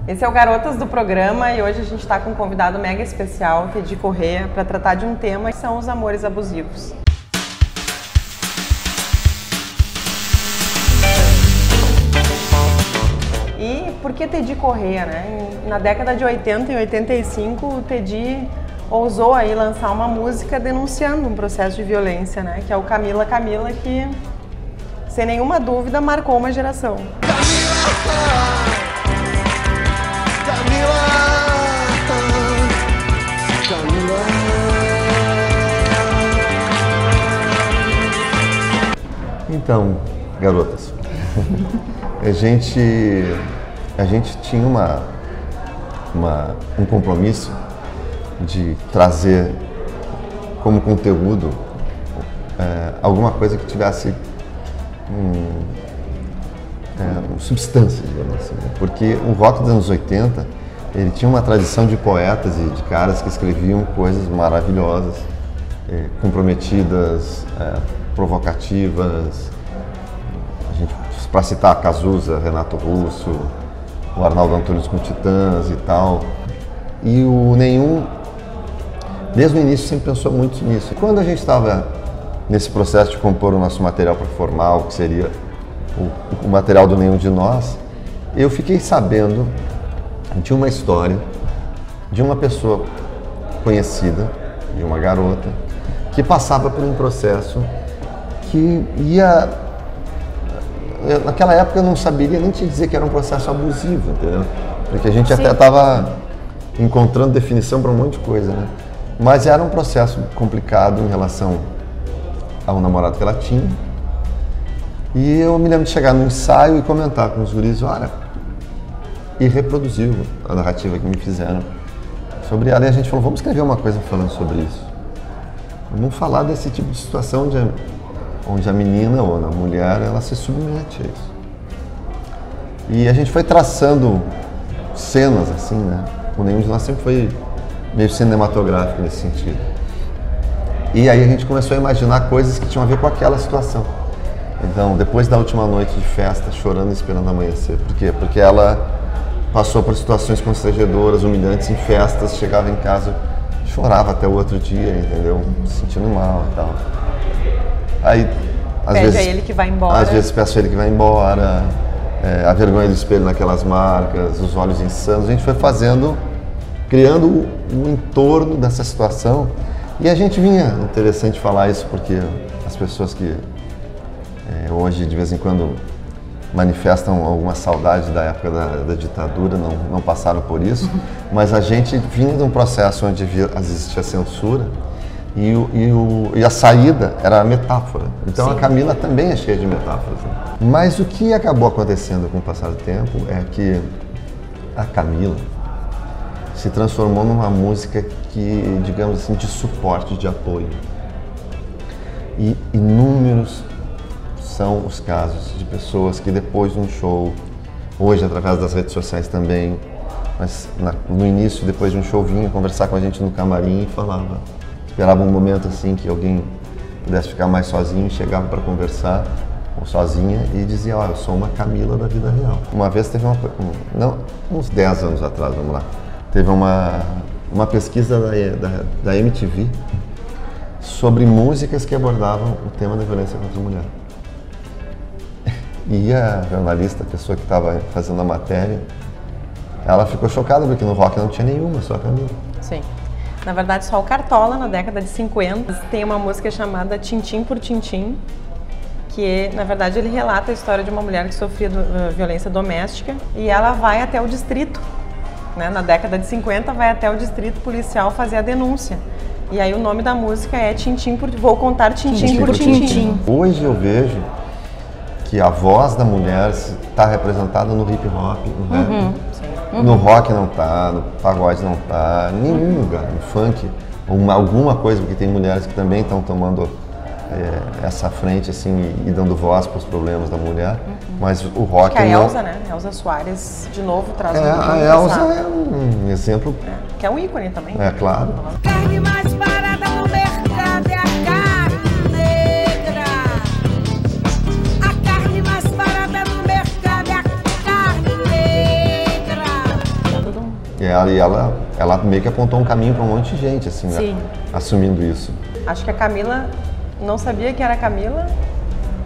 Esse é o Garotas do Programa e hoje a gente está com um convidado mega especial, Teddy Corrêa, para tratar de um tema que são os amores abusivos. E por que Teddy Corrêa, né? Na década de 80 e 85, o Teddy ousou aí lançar uma música denunciando um processo de violência, né? Que é o Camila, Camila, que, sem nenhuma dúvida, marcou uma geração. Então, garotas, a gente tinha um compromisso de trazer como conteúdo alguma coisa que tivesse substância, digamos assim, porque o rock dos anos 80 ele tinha uma tradição de poetas e de caras que escreviam coisas maravilhosas, comprometidas, provocativas. Para citar Cazuza, Renato Russo, o Arnaldo Antunes com Titãs e tal. E o Nenhum, desde o início, sempre pensou muito nisso. E quando a gente estava nesse processo de compor o nosso material para formar o que seria o material do Nenhum de Nós, eu fiquei sabendo de uma história de uma pessoa conhecida, de uma garota, que passava por um processo que ia... Naquela época eu não saberia nem te dizer que era um processo abusivo, entendeu? Porque a gente até estava encontrando definição para um monte de coisa, né? Mas era um processo complicado em relação ao namorado que ela tinha. E eu me lembro de chegar no ensaio e comentar com os guris, olha, e reproduzir a narrativa que me fizeram sobre ela. E a gente falou, vamos escrever uma coisa falando sobre isso. Vamos falar desse tipo de situação onde a menina ou a mulher, ela se submete a isso. E a gente foi traçando cenas assim, né? O Nenhum de Nós sempre foi meio cinematográfico nesse sentido. E aí a gente começou a imaginar coisas que tinham a ver com aquela situação. Então, depois da última noite de festa, chorando e esperando amanhecer. Por quê? Porque ela passou por situações constrangedoras, humilhantes em festas, chegava em casa, chorava até o outro dia, entendeu? Se sentindo mal e tal. Aí, às vezes, a ele que vai embora. Às vezes peço a ele que vai embora, a vergonha do espelho naquelas marcas, os olhos insanos. A gente foi criando um entorno dessa situação. E a gente vinha, interessante falar isso, porque as pessoas que hoje, de vez em quando, manifestam alguma saudade da época da ditadura, não passaram por isso, mas a gente vinha de um processo onde existia censura. E a saída era a metáfora. Então, sim, a Camila também é cheia de metáforas. Né? Mas o que acabou acontecendo com o passar do tempo é que a Camila se transformou numa música que, digamos assim, de suporte, de apoio. E inúmeros são os casos de pessoas que depois de um show, hoje através das redes sociais também, mas no início, depois de um show, vinha conversar com a gente no camarim e falava... Esperava um momento assim que alguém pudesse ficar mais sozinho, chegava para conversar, ou sozinha, e dizia, eu sou uma Camila da vida real. Uma vez teve uns 10 anos atrás, vamos lá, teve uma pesquisa da MTV sobre músicas que abordavam o tema da violência contra a mulher. E a jornalista, a pessoa que estava fazendo a matéria, ela ficou chocada porque no rock não tinha nenhuma, só a Camila. Sim. Na verdade, só o Cartola, na década de 50, tem uma música chamada Tintim por Tintim, que, na verdade, ele relata a história de uma mulher que sofria violência doméstica e ela vai até o distrito, né? Na década de 50, vai até o distrito policial fazer a denúncia. E aí o nome da música é Vou contar Tintim por Tintim. Hoje eu vejo que a voz da mulher está representada no hip hop, no rap. No rock não tá, no pagode não tá, em nenhum lugar, no funk, alguma coisa, porque tem mulheres que também estão tomando essa frente assim e dando voz para os problemas da mulher, mas o rock que a Elza, né? Elza Soares, de novo, traz a Elza é um exemplo. Que é um ícone também. É, claro. Carne mais barata no mercado é a carne negra. A carne mais barata no mercado é a carne negra. Que ela meio que apontou um caminho para um monte de gente, assim, né? Assumindo isso. Acho que a Camila não sabia que era a Camila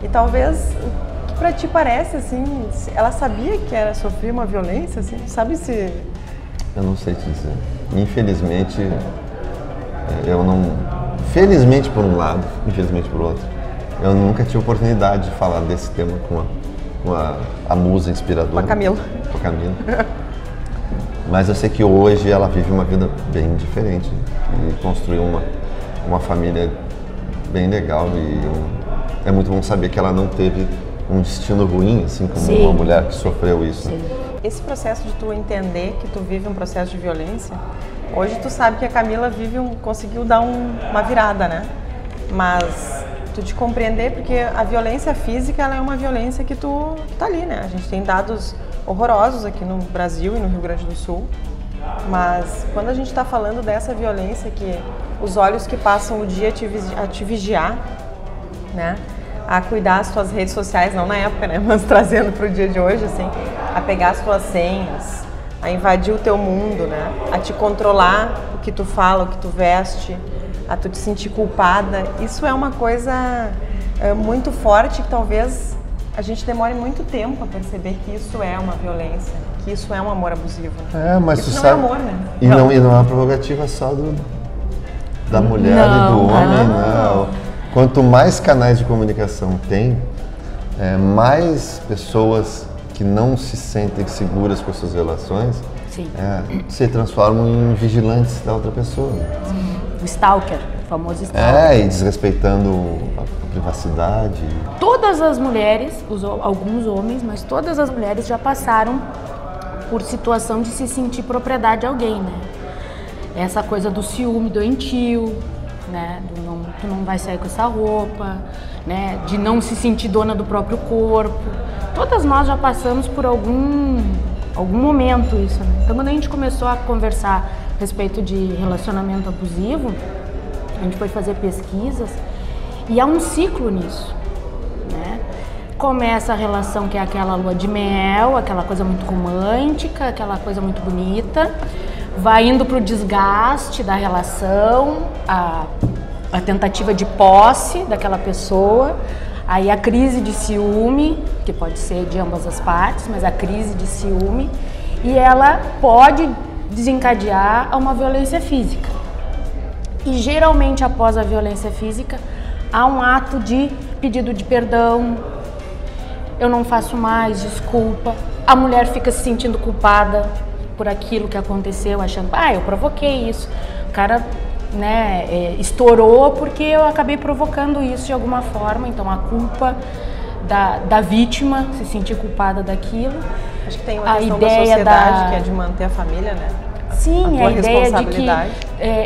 e talvez o que pra ti parece, assim, ela sabia que sofria uma violência, assim, sabe se... Eu não sei te dizer. Infelizmente, eu não... Felizmente por um lado, infelizmente por outro, eu nunca tive oportunidade de falar desse tema com a musa inspiradora. Com a Camila. Com a Camila. Mas eu sei que hoje ela vive uma vida bem diferente e construiu uma família bem legal e é muito bom saber que ela não teve um destino ruim, assim como uma mulher que sofreu isso. Né? Esse processo de tu entender que tu vive um processo de violência, hoje tu sabe que a Camila conseguiu dar uma virada, né? Mas tu te compreender, porque a violência física ela é uma violência que tá ali, né? A gente tem dados horrorosos aqui no Brasil e no Rio Grande do Sul, mas quando a gente está falando dessa violência que os olhos que passam o dia a te vigiar, né? A cuidar as tuas redes sociais, não na época, né? Mas trazendo para o dia de hoje, assim, a pegar as tuas senhas, a invadir o teu mundo, né? A te controlar o que tu fala, o que tu veste, a tu te sentir culpada. Isso é uma coisa muito forte que talvez a gente demore muito tempo a perceber que isso é uma violência, que isso é um amor abusivo. Mas isso tu não sabe... é amor, né? E não é uma prerrogativa só da mulher e do homem, não. Quanto mais canais de comunicação tem, mais pessoas que não se sentem seguras com as suas relações se transformam em vigilantes da outra pessoa. O stalker, o famoso stalker. E desrespeitando a privacidade. Todas as mulheres, alguns homens, mas todas as mulheres já passaram por situação de se sentir propriedade de alguém, né? Essa coisa do ciúme doentio, né? Tu não vai sair com essa roupa, né? De não se sentir dona do próprio corpo. Todas nós já passamos por algum momento isso, né? Então, quando a gente começou a conversar a respeito de relacionamento abusivo, a gente foi fazer pesquisas e há um ciclo nisso, né? Começa a relação que é aquela lua de mel, aquela coisa muito romântica, aquela coisa muito bonita, vai indo para o desgaste da relação, a tentativa de posse daquela pessoa, aí a crise de ciúme, que pode ser de ambas as partes, mas a crise de ciúme, e ela pode desencadear a uma violência física. E geralmente após a violência física há um ato de pedido de perdão, eu não faço mais, desculpa. A mulher fica se sentindo culpada por aquilo que aconteceu, achando, eu provoquei isso. O cara, né, estourou porque eu acabei provocando isso de alguma forma, então a culpa da vítima, se sentir culpada daquilo. Acho que tem uma questão da sociedade que é de manter a família, né? Sim, a ideia de que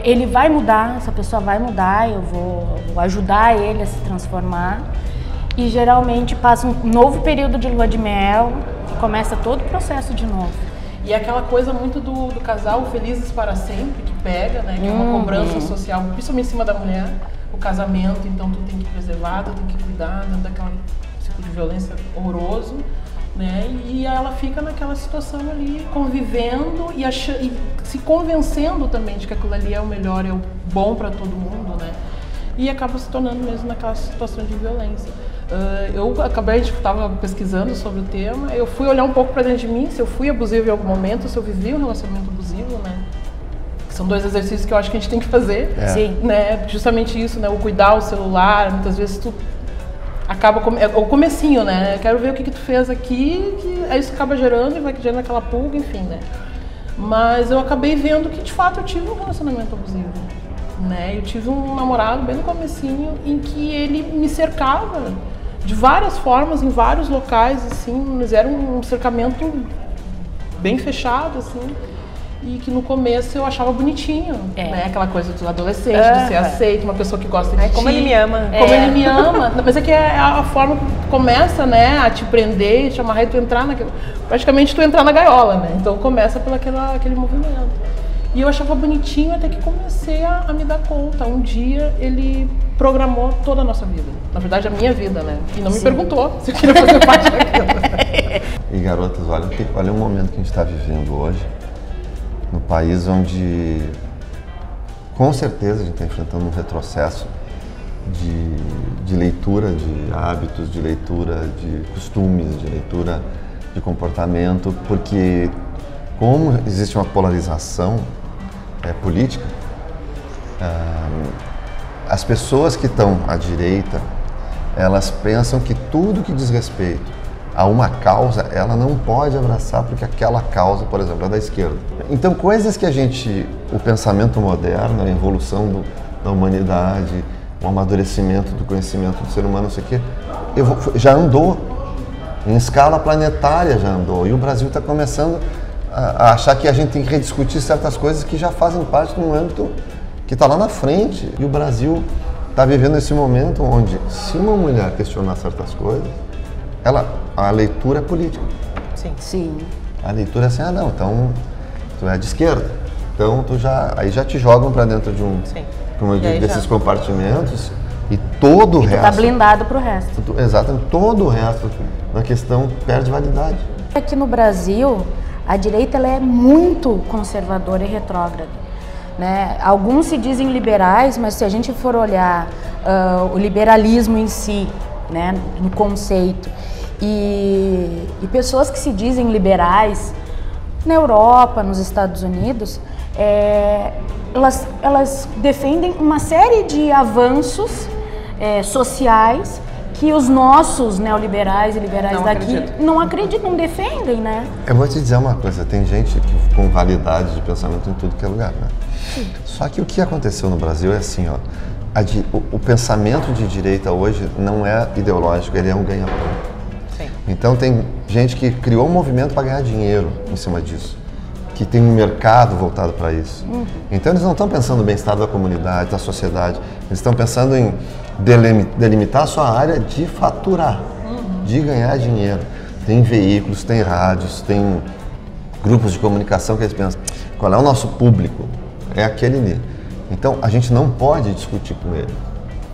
ele vai mudar, essa pessoa vai mudar, eu vou ajudar ele a se transformar. E geralmente passa um novo período de lua de mel e começa todo o processo de novo. E aquela coisa muito do casal felizes para sempre, que pega, né? Que é uma cobrança social, principalmente em cima da mulher, o casamento, então tu tem que preservar, tu tem que cuidar dentro daquela ciclo de violência horroroso, né? E ela fica naquela situação ali, convivendo e se convencendo também de que aquilo ali é o melhor, é o bom para todo mundo, né? E acaba se tornando mesmo naquela situação de violência. A gente estava pesquisando sobre o tema, eu fui olhar um pouco para dentro de mim, se eu fui abusiva em algum momento, se eu vivi um relacionamento abusivo, né? São dois exercícios que eu acho que a gente tem que fazer, né? Justamente isso, né? O cuidar o celular, muitas vezes tu acaba, o comecinho, né? Quero ver o que tu fez aqui, que aí isso acaba gerando e vai gerando aquela pulga, enfim, né? Mas eu acabei vendo que de fato eu tive um relacionamento abusivo, né? Eu tive um namorado bem no comecinho em que ele me cercava de várias formas, em vários locais, assim, mas era um cercamento bem fechado, assim, e que no começo eu achava bonitinho, né? Aquela coisa do adolescente, de ser aceito, uma pessoa que gosta de ti. Como ele me ama. Como ele me ama. Mas é que é a forma que começa, né, a te prender, te amarrar e tu entrar naquilo. Praticamente tu entrar na gaiola, né? Então começa pelo aquele movimento. E eu achava bonitinho até que comecei a me dar conta. Um dia ele programou toda a nossa vida. Na verdade, a minha vida, né? E não me perguntou se eu queria fazer parte daquilo. E garotas, olha o momento que a gente está vivendo hoje. no país onde, com certeza, a gente está enfrentando um retrocesso de leitura de hábitos, de leitura de costumes, de leitura de comportamento, porque como existe uma polarização política, as pessoas que estão à direita, elas pensam que tudo que diz respeito a uma causa, ela não pode abraçar porque aquela causa, por exemplo, é da esquerda. Então, coisas que o pensamento moderno, a evolução da humanidade, o amadurecimento do conhecimento do ser humano, não sei o quê, já andou, em escala planetária já andou, e o Brasil está começando a achar que a gente tem que rediscutir certas coisas que já fazem parte de um âmbito que está lá na frente, e o Brasil está vivendo esse momento onde, se uma mulher questionar certas coisas, a leitura é política. Sim. A leitura é assim, não, então tu é de esquerda, então aí já te jogam para dentro de desses compartimentos e todo o resto... tá blindado pro resto. Exatamente, todo o resto da questão perde validade. Aqui no Brasil, a direita ela é muito conservadora e retrógrada. Né? Alguns se dizem liberais, mas se a gente for olhar o liberalismo em si, né, no conceito, e pessoas que se dizem liberais na Europa, nos Estados Unidos, elas defendem uma série de avanços sociais que os nossos neoliberais e liberais daqui não acreditam, não defendem, né? Eu vou te dizer uma coisa, tem gente com validade de pensamento em tudo que é lugar, né? Sim. Só que o que aconteceu no Brasil é assim, ó, o pensamento de direita hoje não é ideológico, ele é um ganha-pão. Então tem gente que criou um movimento para ganhar dinheiro em cima disso, que tem um mercado voltado para isso. Então eles não estão pensando no bem-estar da comunidade, da sociedade, eles estão pensando em delimitar a sua área de faturar, de ganhar dinheiro. Tem veículos, tem rádios, tem grupos de comunicação que eles pensam, qual é o nosso público? É aquele ali. Então a gente não pode discutir com ele,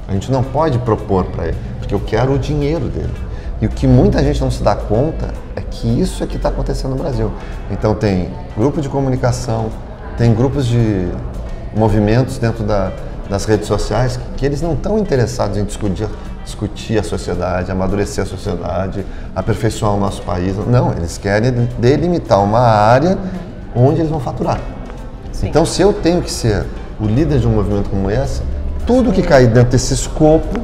a gente não pode propor para ele, porque eu quero o dinheiro dele. E o que muita gente não se dá conta é que isso é que está acontecendo no Brasil. Então tem grupo de comunicação, tem grupos de movimentos dentro das redes sociais que eles não estão interessados em discutir a sociedade, amadurecer a sociedade, aperfeiçoar o nosso país. Não, eles querem delimitar uma área onde eles vão faturar. Sim. Então se eu tenho que ser o líder de um movimento como esse, tudo que cair dentro desse escopo,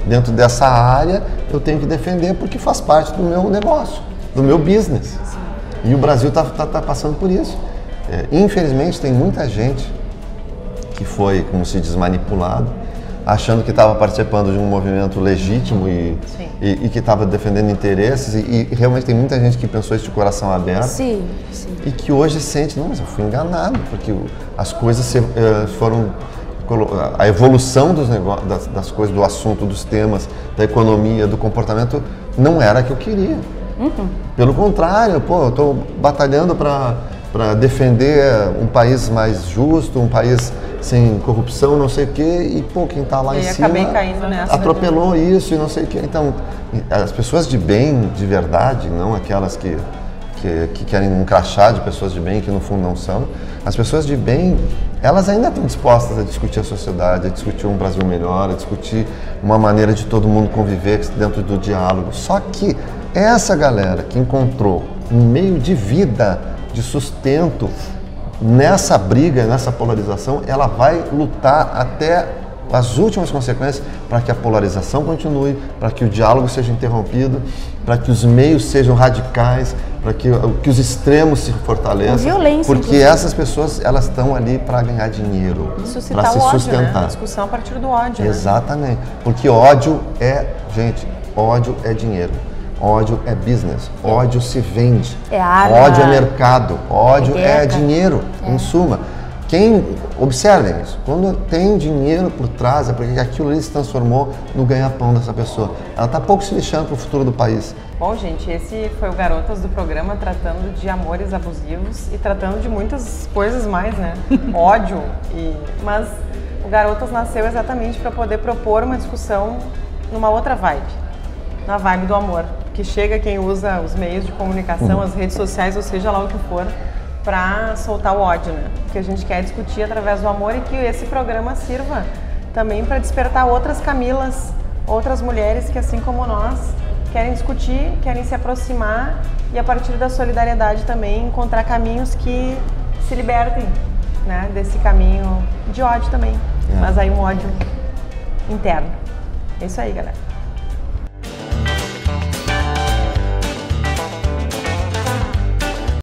dentro dessa área, eu tenho que defender porque faz parte do meu negócio, do meu business. Sim. E o Brasil está passando por isso. Infelizmente, tem muita gente que foi, como se diz, manipulado, achando que estava participando de um movimento legítimo e que estava defendendo interesses. E realmente tem muita gente que pensou isso de coração aberto. Sim. E que hoje sente, não, mas eu fui enganado, porque as coisas foram... A evolução dos negócios, das coisas, do assunto, dos temas, da economia, do comportamento, não era a que eu queria. Pelo contrário, eu estou batalhando para defender um país mais justo, um país sem corrupção, não sei o quê, e quem está lá em cima caindo nessa, atropelou isso e não sei o quê. Então, as pessoas de bem, de verdade, não aquelas que querem um crachá de pessoas de bem, que no fundo não são, as pessoas de bem, elas ainda estão dispostas a discutir a sociedade, a discutir um Brasil melhor, a discutir uma maneira de todo mundo conviver dentro do diálogo. Só que essa galera que encontrou um meio de vida, de sustento nessa briga, nessa polarização, ela vai lutar até as últimas consequências para que a polarização continue, para que o diálogo seja interrompido, para que os meios sejam radicais, para que os extremos se fortaleçam. Violência, porque inclusive. Essas pessoas, elas estão ali para ganhar dinheiro, para se sustentar. Né? A discussão a partir do ódio. Exatamente. Né? Porque ódio ódio é dinheiro. Ódio é business, ódio se vende, ódio é mercado, ódio é dinheiro, em suma. Observem isso, quando tem dinheiro por trás é porque aquilo ali se transformou no ganha-pão dessa pessoa. Ela está pouco se lixando para o futuro do país. Bom, gente, esse foi o Garotas do programa tratando de amores abusivos e tratando de muitas coisas mais, né? Ódio, mas o Garotas nasceu exatamente para poder propor uma discussão numa outra vibe, na vibe do amor. Que chega quem usa os meios de comunicação, as redes sociais, ou seja lá o que for, para soltar o ódio, né? Que a gente quer discutir através do amor e que esse programa sirva também para despertar outras Camilas, outras mulheres que, assim como nós, querem discutir, querem se aproximar e, a partir da solidariedade também, encontrar caminhos que se libertem, né, desse caminho de ódio também, mas aí um ódio interno. É isso aí, galera.